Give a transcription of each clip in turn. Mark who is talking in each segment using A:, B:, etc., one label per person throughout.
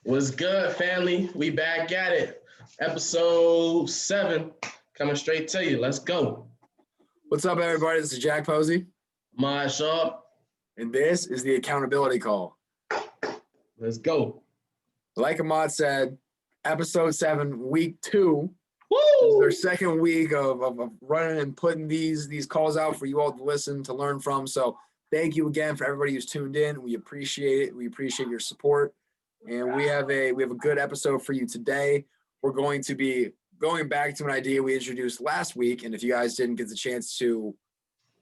A: What's good, family? We back at it. Episode 7 coming straight to you. Let's go.
B: What's up, everybody? This is Jack Posey,
A: My shop.
B: and this is the accountability call.
A: Let's go.
B: Like Ahmad said, episode 7, week 2. This is
A: Woo!
B: our second week of running and putting these calls out for you all to listen, to learn from. So thank you again for everybody who's tuned in. We appreciate it. We appreciate your support. And we have a good episode for you today. We're going to be going back to an idea we introduced last week. And if you guys didn't get the chance to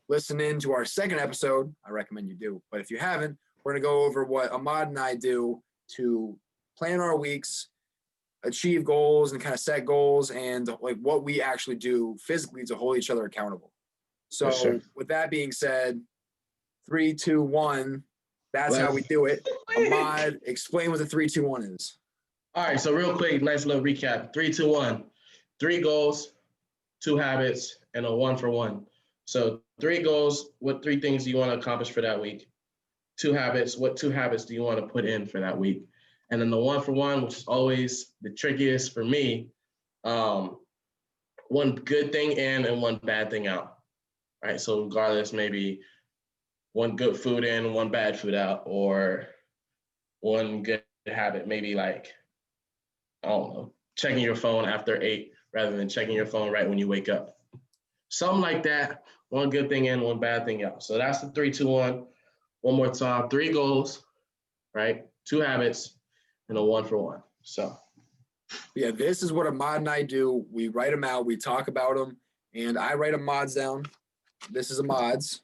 B: listen in to our second episode, I recommend you do. But if you haven't, we're going to go over what Ahmad and I do to plan our weeks, achieve goals, and kind of set goals, and like what we actually do physically to hold each other accountable. So
A: Sure.
B: with that being said, 3, 2, 1, that's how we do it. Ahmad, explain what the 3, 2, 1 is.
A: All right, so real quick, nice little recap. 3, 2, 1. 3 goals, 2 habits, and a 1 for 1. So 3 goals, what 3 things do you want to accomplish for that week? 2 habits, what 2 habits do you want to put in for that week? And then the 1 for 1, which is always the trickiest for me, 1 good thing in and 1 bad thing out. All right, so regardless, maybe 1 good food in, 1 bad food out, or 1 good habit, maybe like, I don't know, checking your phone after 8 rather than checking your phone right when you wake up. Something like that. 1 good thing in, 1 bad thing out. So that's the 3, 2, 1. One more time. 3 goals, right? 2 habits, and a 1 for 1. So
B: Yeah, this is what Ahmad and I do. We write them out. We talk about them. And I write Ahmad's down. This is Ahmad's.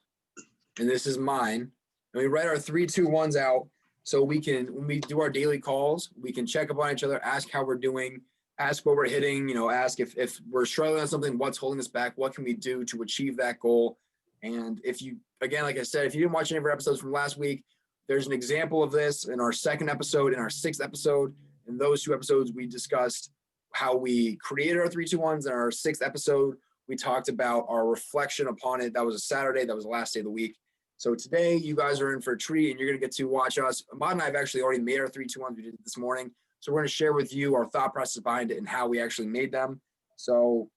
B: And this is mine. And we write our 3, 2, 1s out so we can, when we do our daily calls, we can check up on each other, ask how we're doing, ask what we're hitting, ask if we're struggling on something, what's holding us back, what can we do to achieve that goal. And if you, again, like I said, if you didn't watch any of our episodes from last week, there's an example of this in our 2nd episode, in our 6th episode. In those 2 episodes, we discussed how we created our 3, 2, 1s. In our 6th episode, we talked about our reflection upon it. That was a Saturday. That was the last day of the week. So today, you guys are in for a treat, and you're going to get to watch us. Ahmad and I have actually already made our 3, 2, 1s. We did it this morning. So we're going to share with you our thought process behind it and how we actually made them. So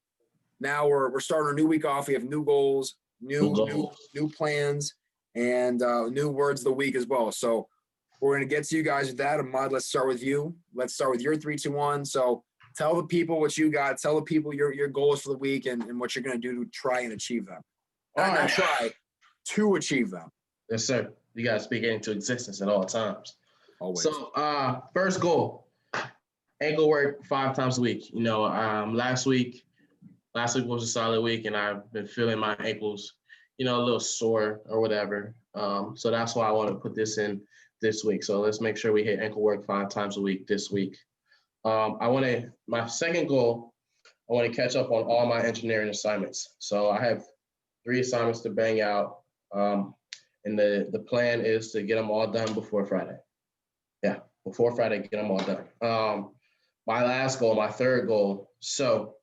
B: now we're starting our new week off. We have new goals, new plans, and new words of the week as well. So we're going to get to you guys with that. Ahmad, let's start with you. Let's start with your 3, 2, 1. So tell the people what you got. Tell the people your goals for the week and what you're going to do to try and achieve them. Not try, to achieve them.
A: yes, sir. You got to speak it into existence at all times.
B: Always.
A: So first goal, ankle work 5 times a week. Last week was a solid week, and I've been feeling my ankles, a little sore or whatever. So that's why I want to put this in this week. So let's make sure we hit ankle work 5 times a week this week. My second goal, I want to catch up on all my engineering assignments. So I have 3 assignments to bang out. And the plan is to get them all done before Friday. Yeah, before Friday, get them all done. My last goal, my third goal. So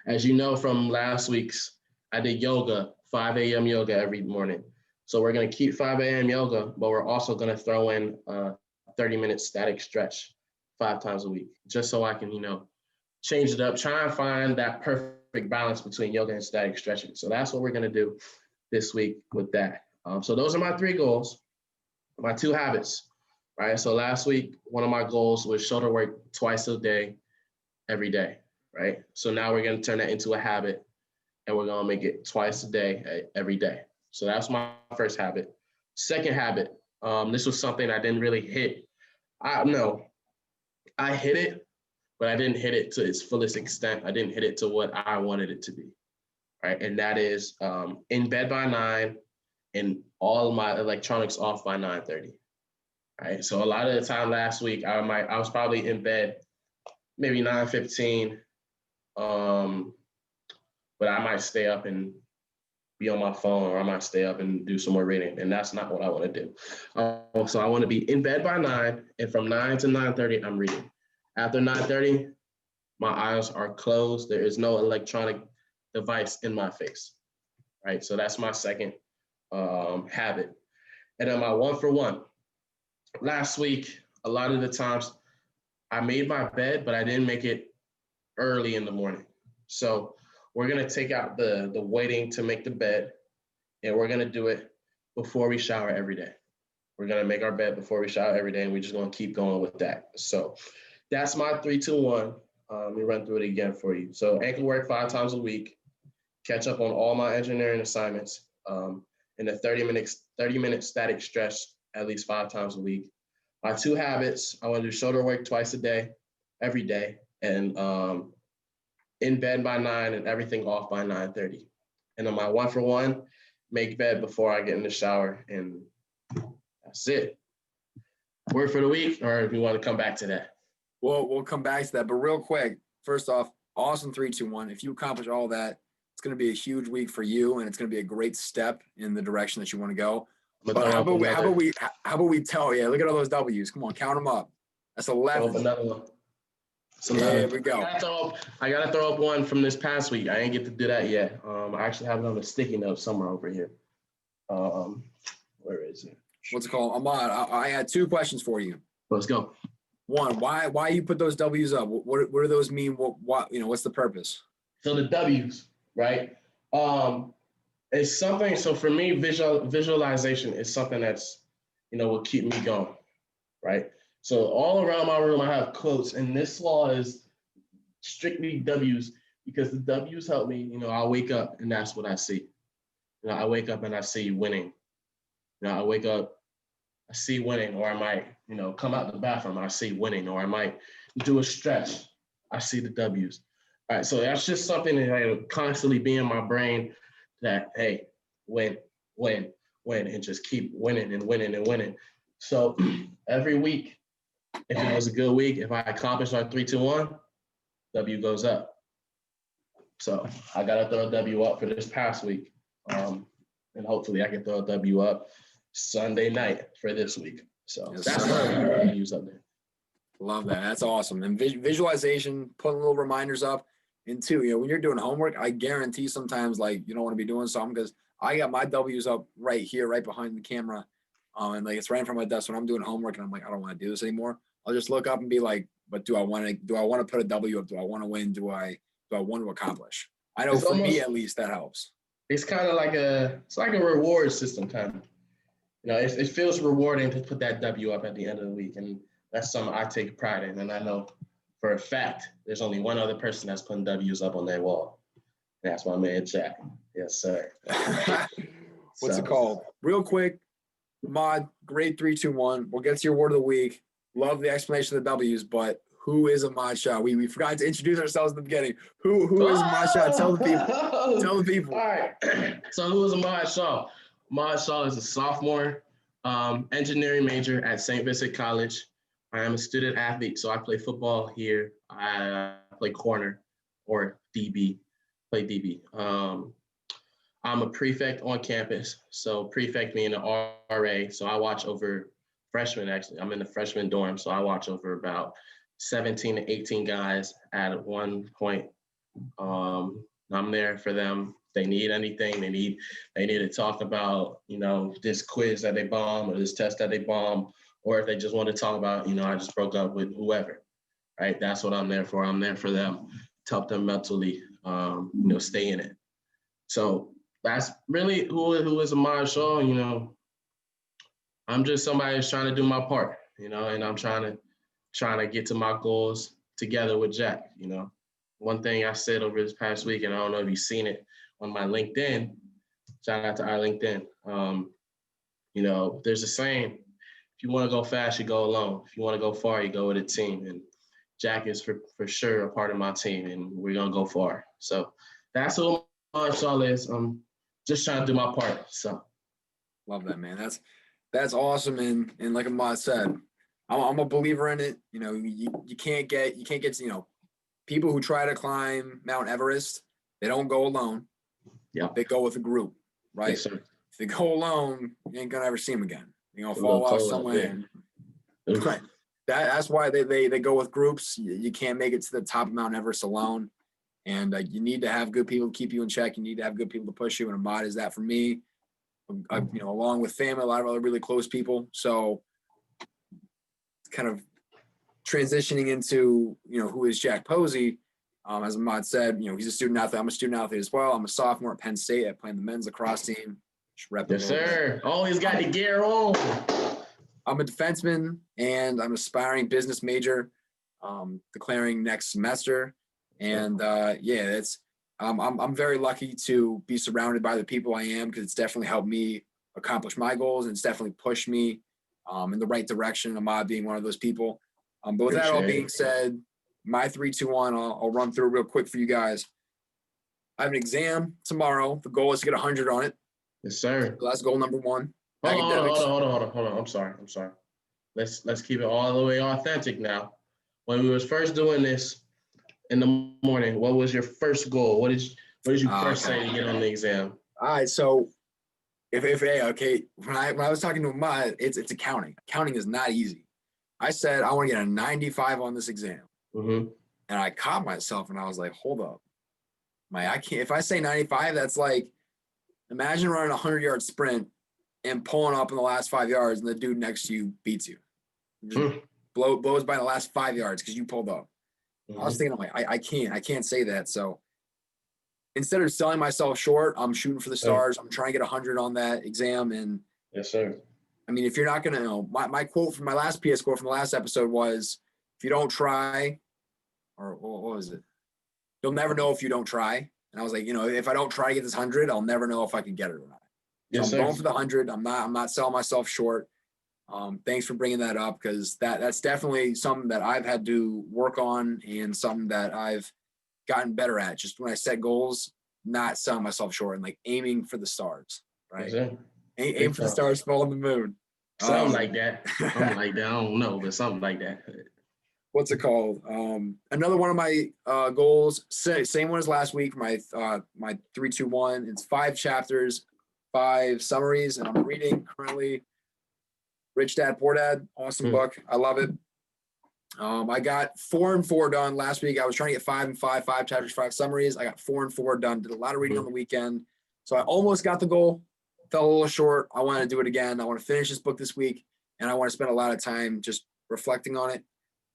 A: as you know from last week's, I did yoga, 5 a.m. yoga every morning. So we're going to keep 5 a.m. yoga, but we're also going to throw in a 30-minute static stretch 5 times a week, just so I can, change it up, try and find that perfect balance between yoga and static stretching. So that's what we're going to do this week with that. So those are my 3 goals, my 2 habits, right? So last week, one of my goals was shoulder work twice a day, every day, right? So now we're going to turn that into a habit, and we're going to make it twice a day, every day. So that's my first habit. Second habit, this was something I didn't really hit. I hit it, but I didn't hit it to its fullest extent. I didn't hit it to what I wanted it to be, right? And that is in bed by 9 and all my electronics off by 9:30, right? So a lot of the time last week, I was probably in bed maybe 9:15, but I might stay up and be on my phone, or I might stay up and do some more reading, and that's not what I want to do. So I want to be in bed by 9, and from 9 to 9:30, I'm reading. After 9:30, my eyes are closed. There is no electronic device in my face, right? So that's my second habit. And then my 1 for 1. Last week, a lot of the times I made my bed, but I didn't make it early in the morning. So we're gonna take out the waiting to make the bed, and we're gonna do it before we shower every day. We're gonna make our bed before we shower every day, and we're just gonna keep going with that. So that's my 3-2-1. Let me run through it again for you. So ankle work 5 times a week, catch up on all my engineering assignments, in a 30-minute static stretch at least 5 times a week. My 2 habits, I want to do shoulder work twice a day, every day, and in bed by 9 and everything off by 9:30. And then my 1-for-1, make bed before I get in the shower, and that's it. Word for the week, or if you want to come back to that.
B: Well, we'll come back to that. But real quick, first off, awesome 3-2-1. If you accomplish all that, it's going to be a huge week for you, and it's going to be a great step in the direction that you want to go. But how about we tell? Yeah, look at all those W's. Come on, count them up. That's 11.
A: Another one.
B: There we go.
A: I gotta throw up one from this past week. I ain't get to do that yet. I actually have it on a sticky note somewhere over here. Where is it?
B: What's it called? Ahmad, I had 2 questions for you.
A: Let's go.
B: One, why you put those W's up? What do those mean? What what's the purpose?
A: So the W's, right? It's something. So for me, visualization is something that's, will keep me going, right? So all around my room, I have quotes, and this law is strictly W's, because the W's help me. I wake up and that's what I see. I wake up and I see winning. I wake up, I see winning, or I might, come out the bathroom, I see winning, or I might do a stretch, I see the W's. All right, so that's just something that constantly be in my brain, that, hey, win, and just keep winning and winning and winning. So every week, if it was a good week, if I accomplished our 3-2-1, W goes up. So I got to throw a W up for this past week. And hopefully I can throw a W up Sunday night for this week. So
B: yes,
A: that's what I'm going to use up there.
B: Love that. That's awesome. And visualization, putting little reminders up. And 2, when you're doing homework, I guarantee sometimes you don't want to be doing something, because I got my W's up right here, right behind the camera. And it's right in front of my desk when I'm doing homework, and I'm like, I don't want to do this anymore. I'll just look up and be like, but do I want to put a W up? Do I want to win? Do I want to accomplish? I know for me, at least, that helps.
A: It's kind of like a reward system, kind of. It feels rewarding to put that W up at the end of the week, and that's something I take pride in. And I know for a fact there's only one other person that's putting W's up on their wall. And that's my man Jack. Yes, sir.
B: What's it called? Real quick, Ahmad, grade 3-2-1. We'll get to your word of the week. Love the explanation of the W's, but who is Ahmad Shah? We forgot to introduce ourselves at the beginning. Who is Ahmad Shah? Tell the people. Tell the people.
A: All right. So who is Ahmad Shah? Ahmad Shah is a sophomore engineering major at St. Vincent College. I am a student athlete, so I play football here. I play corner or DB, play DB. I'm a prefect on campus, so prefect meaning an RA, so I watch over freshmen, actually. I'm in the freshman dorm, so I watch over about 17 to 18 guys at one point. I'm there for them. If they need anything, they need to talk about, this quiz that they bomb or this test that they bomb, or if they just want to talk about, I just broke up with whoever, right? That's what I'm there for. I'm there for them, to help them mentally, stay in it. So that's really who is Ahmad Shah. I'm just somebody who's trying to do my part, and I'm trying to get to my goals together with Jack. One thing I said over this past week, and I don't know if you've seen it on my LinkedIn, shout out to our LinkedIn. There's a saying, if you want to go fast, you go alone. If you want to go far, you go with a team. And Jack is for sure a part of my team, and we're going to go far. So that's who Ahmad Shah is. I'm just trying to do my part. So
B: love that, man. That's awesome. And like Ahmad said, I'm a believer in it. You can't get people who try to climb Mount Everest, they don't go alone.
A: Yeah,
B: they go with a group, right?
A: Yes, sir.
B: If they go alone, you ain't gonna ever see them again. You're gonna fall off somewhere. Right. That's why they go with groups. You can't make it to the top of Mount Everest alone, and you need to have good people to keep you in check. You need to have good people to push you. And Ahmad is that for me. Along with family, a lot of other really close people. So it's kind of transitioning into, who is Jack Posey. As Ahmad said, he's a student athlete. I'm a student athlete as well. I'm a sophomore at Penn State. I play in the men's lacrosse team.
A: Yes, sir. Always got the gear on.
B: I'm a defenseman and I'm an aspiring business major, declaring next semester. And I'm very lucky to be surrounded by the people I am, because it's definitely helped me accomplish my goals, and it's definitely pushed me in the right direction. Ahmad being one of those people. But with that all being said, my 3, 2, 1, I'll run through real quick for you guys. I have an exam tomorrow. The goal is to get 100 on it.
A: Yes, sir.
B: So that's goal number 1.
A: Hold on. I'm sorry. Let's keep it all the way authentic now. When we was first doing this in the morning, what was your first goal? What did you first say to get on the exam?
B: All right, so when I was talking to Ahmad, it's accounting. Accounting is not easy. I said I want to get a 95 on this exam.
A: Mm-hmm.
B: And I caught myself and I was like, hold up. I can't, if I say 95, that's like, imagine running a 100-yard sprint and pulling up in the last 5 yards and the dude next to you beats you. Just blows by the last 5 yards because you pulled up. Mm-hmm. I was thinking, I can't say that. So instead of selling myself short, I'm shooting for the stars. I'm trying to get 100 on that exam. And
A: yes, sir.
B: I mean, if you're not going to know, my quote from my last PS quote from the last episode was, if you don't try, or what was it? You'll never know if you don't try. And I was like, if I don't try to get this 100, I'll never know if I can get it or not.
A: Yes,
B: so I'm going for the 100. I'm not selling myself short. Thanks for bringing that up, because that's definitely something that I've had to work on and something that I've gotten better at. Just when I set goals, not selling myself short and like aiming for the stars, right?
A: Yes,
B: aim for the stars, fall on the moon.
A: Something like that. Something like that. I don't know, but something like that.
B: What's it called? Another one of my goals, same one as last week, my 3, 2, 1. It's 5 chapters, 5 summaries, and I'm reading currently Rich Dad, Poor Dad. Awesome book. I love it. I got 4 and 4 done last week. I was trying to get 5 and 5, 5 chapters, 5 summaries. I got 4 and 4 done. Did a lot of reading on the weekend. So I almost got the goal. Fell a little short. I want to do it again. I want to finish this book this week, and I want to spend a lot of time just reflecting on it.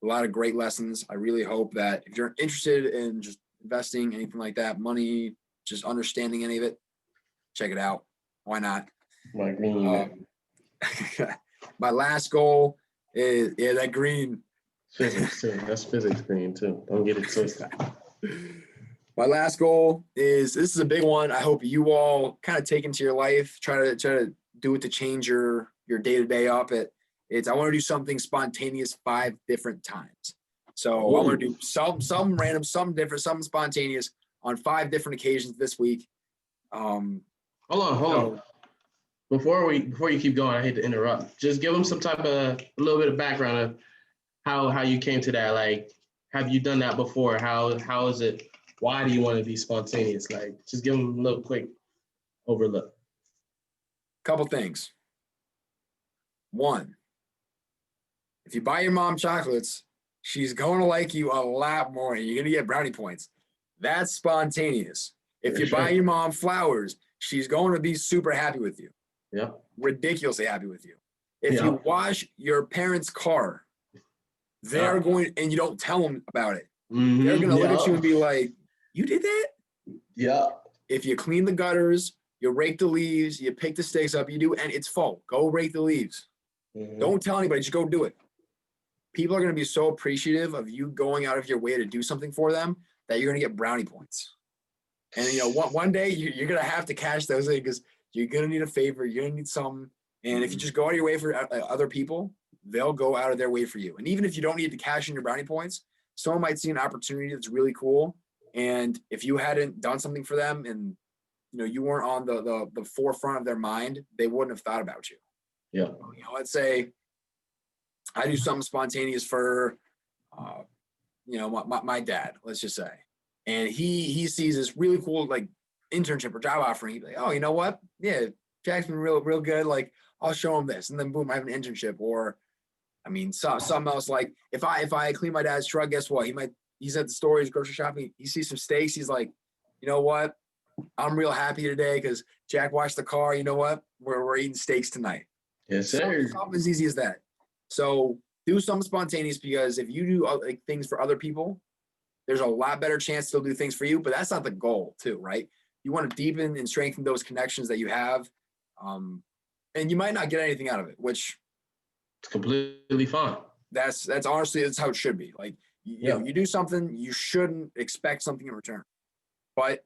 B: A lot of great lessons. I really hope that if you're interested in just investing, anything like that, money, just understanding any of it, check it out. Why not?
A: My green.
B: My last goal is that green.
A: Physics too. That's physics green too. Don't get it twisted.
B: My last goal is, this is a big one. I hope you all kind of take into your life, try to do it to change your day-to-day up. I want to do something spontaneous 5 different times. So I want to do some random, something different, something spontaneous on 5 different occasions this week.
A: Hold on. Before you keep going, I hate to interrupt. Just give them some type of a little bit of background of how you came to that. Like, have you done that before? How is it? Why do you want to be spontaneous? Like, just give them a little quick overlook.
B: Couple things. 1, if you buy your mom chocolates, she's going to like you a lot more, and you're going to get brownie points. That's spontaneous. If you buy your mom flowers, she's going to be super happy with you.
A: Yeah.
B: Ridiculously happy with you. If you wash your parents' car, they're going, and you don't tell them about it. Mm-hmm. They're going to look at you and be like, you did that?
A: Yeah.
B: If you clean the gutters, you rake the leaves, you pick the sticks up, you do, and it's fall. Go rake the leaves. Mm-hmm. Don't tell anybody, just go do it. People are going to be so appreciative of you going out of your way to do something for them that you're going to get brownie points. And, one day you're going to have to cash those in, because you're going to need a favor. You're going to need something. And if you just go out of your way for other people, they'll go out of their way for you. And even if you don't need to cash in your brownie points, someone might see an opportunity that's really cool. And if you hadn't done something for them and, you weren't on the forefront of their mind, they wouldn't have thought about you.
A: Yeah.
B: Let's say I do something spontaneous for, my dad, let's just say. And he sees this really cool, like, internship or job offering. He'd be like, oh, you know what? Yeah, Jack's been real good. Like, I'll show him this. And then boom, I have an internship. Or, something else, like if I clean my dad's truck, guess what? He's at the store, he's grocery shopping. He sees some steaks. He's like, you know what? I'm real happy today because Jack washed the car. You know what? We're eating steaks tonight.
A: Yes, sir.
B: Something as easy as that. So do something spontaneous, because if you do like things for other people, there's a lot better chance they'll do things for you. But that's not the goal, too, right? You want to deepen and strengthen those connections that you have, and you might not get anything out of it, which
A: It's completely fine.
B: that's honestly that's how it should be. Like you know, you do something, you shouldn't expect something in return. But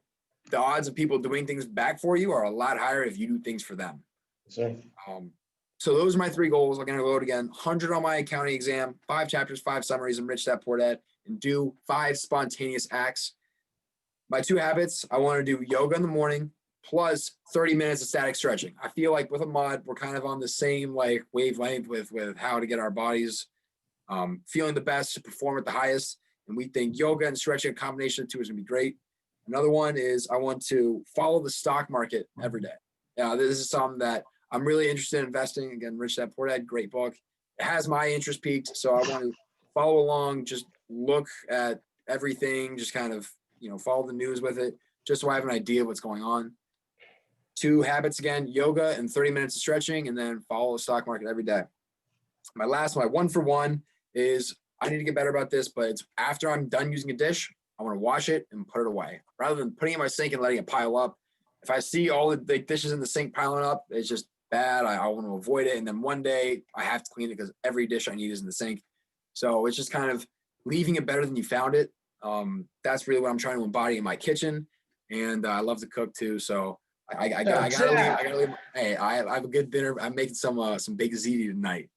B: the odds of people doing things back for you are a lot higher if you do things for them.
A: Sure.
B: So those are my 3 goals. I'm going to go it again. 100 on my accounting exam, 5 chapters, 5 summaries, enrich that port at, and do 5 spontaneous acts. My 2 habits, I want to do yoga in the morning plus 30 minutes of static stretching. I feel like with Ahmad, we're kind of on the same like wavelength with how to get our bodies feeling the best to perform at the highest. And we think yoga and stretching, a combination of 2 is going to be great. Another one is I want to follow the stock market every day. This is something that I'm really interested in investing. Again, Rich Dad Poor Dad, great book. It has my interest peaked, so I want to follow along, just look at everything, just kind of, follow the news with it, just so I have an idea of what's going on. 2 habits, again, yoga and 30 minutes of stretching, and then follow the stock market every day. My last one, my 1 for 1, is I need to get better about this, but it's after I'm done using a dish, I want to wash it and put it away rather than putting it in my sink and letting it pile up. If I see all the dishes in the sink piling up, it's just bad. I want to avoid it. And then one day I have to clean it because every dish I need is in the sink. So it's just kind of leaving it better than you found it. That's really what I'm trying to embody in my kitchen. And I love to cook too. So I gotta leave. Hey, I have a good dinner. I'm making some baked ziti tonight.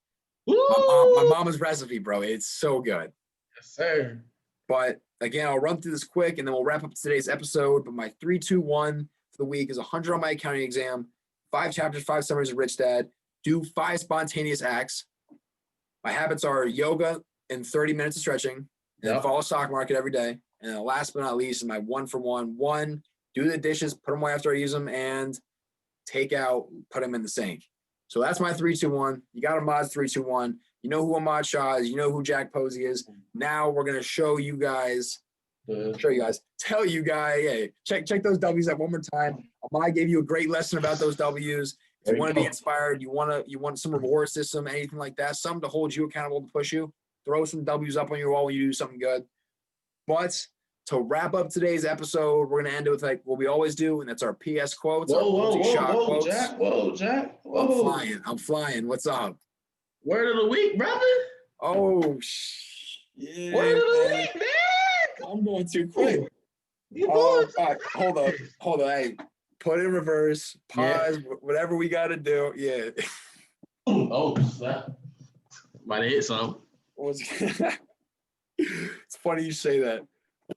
B: My mama's recipe, bro. It's so good.
A: Yes, sir.
B: But again, I'll run through this quick and then we'll wrap up today's episode. But my 3, 2, 1 for the week is 100 on my accounting exam, 5 chapters, 5 summaries of Rich Dad, do 5 spontaneous acts. My habits are yoga and 30 minutes of stretching, and follow stock market every day. And then last but not least is my 1 for 1. 1, do the dishes, put them away after I use them, and take out, put them in the sink. So that's my 3, 2, 1. You got Ahmad's 3, 2, 1. You know who Ahmad Shah is. You know who Jack Posey is. Now we're going to tell you guys, hey, check those W's out one more time. Ahmad gave you a great lesson about those W's. If you want to be inspired, you want some reward system, anything like that, something to hold you accountable, to push you, throw some W's up on your wall when you do something good. But to wrap up today's episode, we're going to end it with like what we always do, and that's our PS quotes.
A: Whoa, Jack.
B: I'm flying. What's up?
A: Word of the week, brother.
B: Oh, yeah.
A: Word of the week, man.
B: I'm going too quick.
A: All
B: right, hold up. Hey, put it in reverse, pause, whatever we got to do. Yeah.
A: Oh, snap. Might have hit something.
B: It's funny you say that.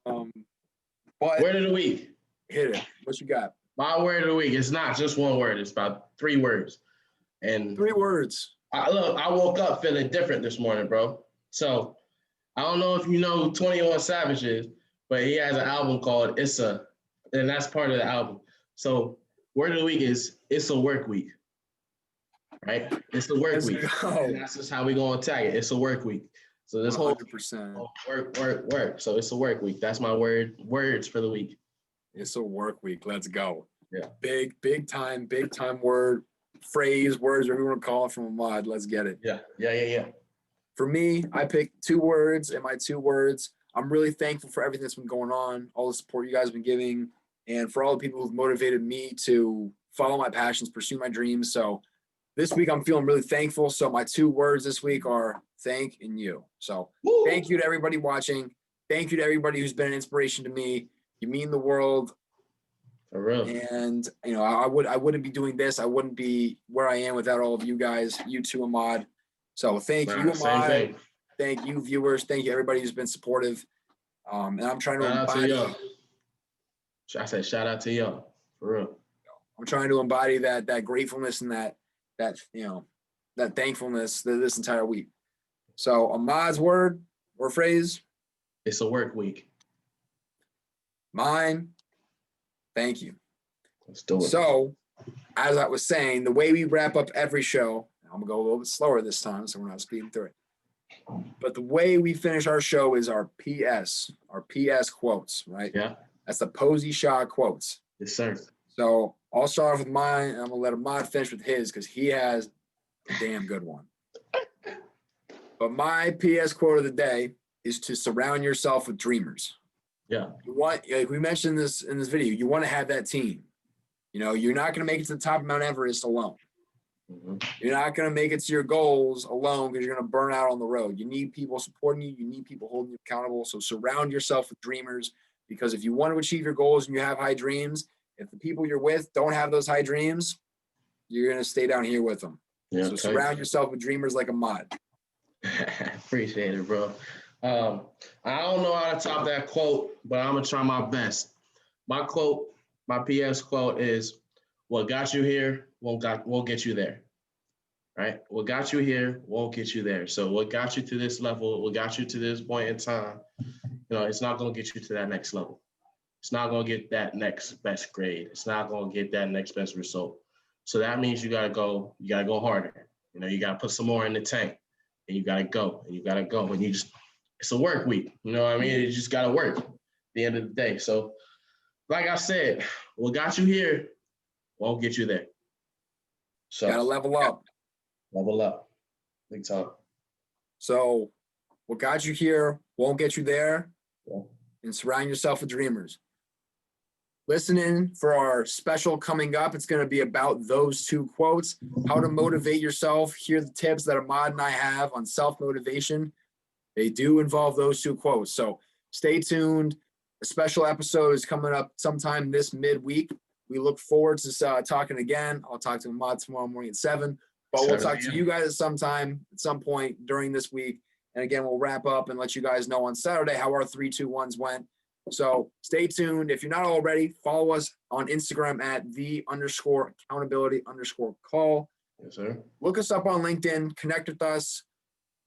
B: But
A: word of the week.
B: Hit it. What you got?
A: My word of the week. It's not just one word. It's about 3 words. And
B: 3 words.
A: I woke up feeling different this morning, bro. So I don't know if you know who 21 Savage is, but he has an album called Issa, and that's part of the album. So word of the week is Issa Work Week, right? It's the work week. And that's just how we gonna tag it. It's a work week. So this
B: 100%.
A: whole work. So it's a work week. That's my words for the week.
B: It's a work week. Let's go.
A: Yeah.
B: Big time word, phrase, words, whatever you want to call it, from Ahmad. Let's get it.
A: Yeah.
B: For me, I picked 2 words, and my 2 words, I'm really thankful for everything that's been going on, all the support you guys have been giving, and for all the people who've motivated me to follow my passions, pursue my dreams. So this week I'm feeling really thankful. So my 2 words this week are thank and you. So Thank you to everybody watching. Thank you to everybody who's been an inspiration to me. You mean the world.
A: For real.
B: And I wouldn't be doing this. I wouldn't be where I am without all of you guys. You too, Ahmad. So thank you, Ahmad. Thank you, viewers. Thank you, everybody who's been supportive. And I'm trying to embody.
A: I said shout out to y'all. For real.
B: I'm trying to embody that gratefulness and that thankfulness this entire week. So Ahmad's word or phrase.
A: It's a work week.
B: Mine. Thank you.
A: Let's do it.
B: So, as I was saying, the way we wrap up every show, I'm going to go a little bit slower this time so we're not speeding through it. But the way we finish our show is our PS quotes, right?
A: Yeah.
B: That's the Posey Shah quotes.
A: Yes, sir.
B: So, I'll start off with mine, and I'm going to let Ahmad finish with his because he has a damn good one. But my PS quote of the day is to surround yourself with dreamers.
A: Yeah.
B: You want, like we mentioned this in this video, you want to have that team. You know, you're not going to make it to the top of Mount Everest alone.
A: Mm-hmm.
B: You're not going to make it to your goals alone because you're going to burn out on the road. You need people supporting you. You need people holding you accountable. So surround yourself with dreamers, because if you want to achieve your goals and you have high dreams, if the people you're with don't have those high dreams, you're going to stay down here with them.
A: Yeah,
B: so surround yourself with dreamers like Ahmad.
A: Appreciate it, bro. I don't know how to top that quote, but I'm going to try my best. My quote, my PS quote is, what got you here won't get you there. Right? What got you here won't get you there. So what got you to this level, what got you to this point in time, it's not going to get you to that next level. It's not going to get that next best grade. It's not going to get that next best result. So that means you got to go harder. You got to put some more in the tank, and you got to go, and you got to go. And it's a work week. You know what I mean? You just got to work at the end of the day. So like I said, what got you here won't get you there. So
B: got to level up.
A: Level up. Big time.
B: So what got you here won't get you there.
A: Yeah.
B: And surround yourself with dreamers. Listen in for our special coming up. It's going to be about those two quotes, how to motivate yourself. Here are the tips that Ahmad and I have on self-motivation. They do involve those two quotes. So stay tuned. A special episode is coming up sometime this midweek. We look forward to talking again. I'll talk to Ahmad tomorrow morning at 7. But we'll talk to you guys at some point during this week. And again, we'll wrap up and let you guys know on Saturday how our 3-2-1s went. So stay tuned. If you're not already, follow us on Instagram at _accountability_call.
A: Yes, sir.
B: Look us up on LinkedIn. Connect with us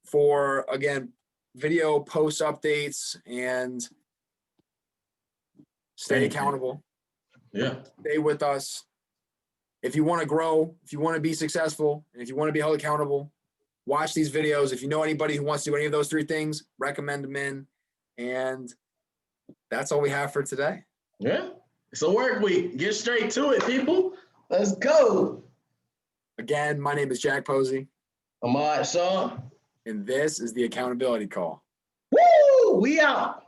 B: for, again, video post updates, and stay accountable.
A: Yeah.
B: Stay with us. If you want to grow, if you want to be successful, and if you want to be held accountable, watch these videos. If you know anybody who wants to do any of those 3 things, recommend them in. And that's all we have for today.
A: Yeah. It's a work week. Get straight to it, people. Let's go.
B: Again, my name is Jack Posey.
A: Ahmad Shaw.
B: And this is the Accountability Call.
A: Woo! We out.